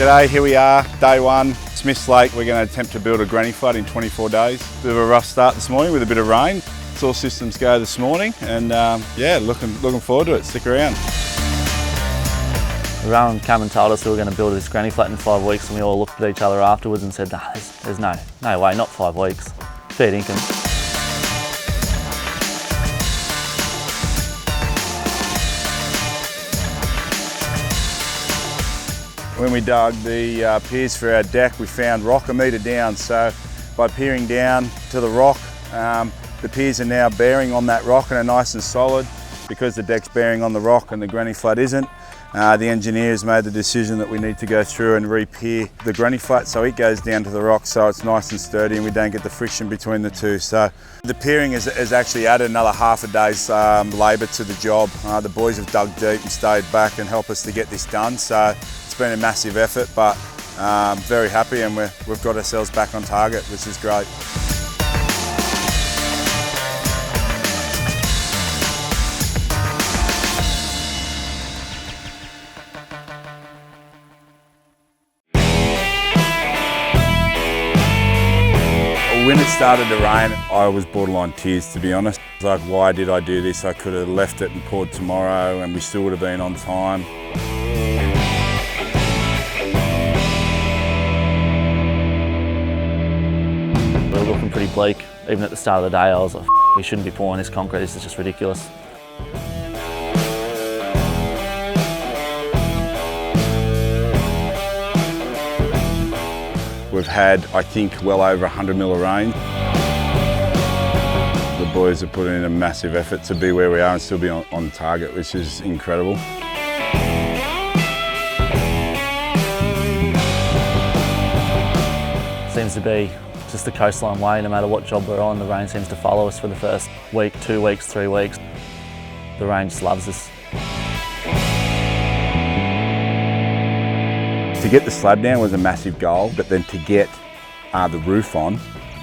G'day, here we are, day one, Smiths Lake. We're going to attempt to build a granny flat in 24 days. Bit of a rough start this morning with a bit of rain. All systems go this morning, and yeah, looking forward to it. Stick around. Rowan came and told us we were going to build this granny flat in 5 weeks, and we all looked at each other afterwards and said, nah, there's no way, not 5 weeks. Fair income. When we dug the piers for our deck, we found rock a metre down. So by peering down to the rock, the piers are now bearing on that rock and are nice and solid. Because the deck's bearing on the rock and the granny flat isn't, the engineers made the decision that we need to go through and re-pier the granny flat so it goes down to the rock so it's nice and sturdy and we don't get the friction between the two. So the piering has actually added another half a day's labour to the job. The boys have dug deep and stayed back and helped us to get this done. So it's been a massive effort, but very happy, and we've got ourselves back on target, which is great. When it started to rain, I was borderline tears, to be honest. It was like, why did I do this? I could have left it and poured tomorrow and we still would have been on time. We were looking pretty bleak. Even at the start of the day, I was like, we shouldn't be pouring this concrete, this is just ridiculous. We've had, I think, well over 100 mil of rain. The boys have put in a massive effort to be where we are and still be on target, which is incredible. Seems to be just the coastline way. No matter what job we're on, the rain seems to follow us for the first week, 2 weeks, 3 weeks. The rain just loves us. To get the slab down was a massive goal, but then to get the roof on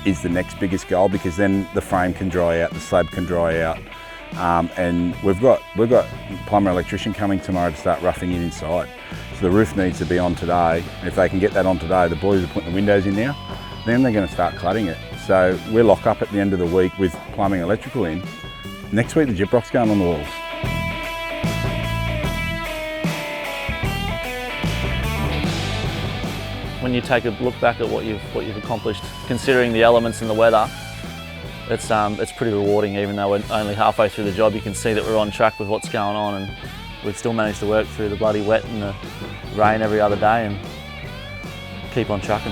is the next biggest goal, because then the frame can dry out, the slab can dry out, and we've got plumber electrician coming tomorrow to start roughing it inside. So the roof needs to be on today, and if they can get that on today, the boys are putting the windows in now, then they're going to start cladding it. So we're locked up at the end of the week with plumbing electrical in. Next week the gyprock's going on the walls. When you take a look back at what you've accomplished, considering the elements and the weather, it's pretty rewarding. Even though we're only halfway through the job, you can see that we're on track with what's going on, and we've still managed to work through the bloody wet and the rain every other day and keep on trucking.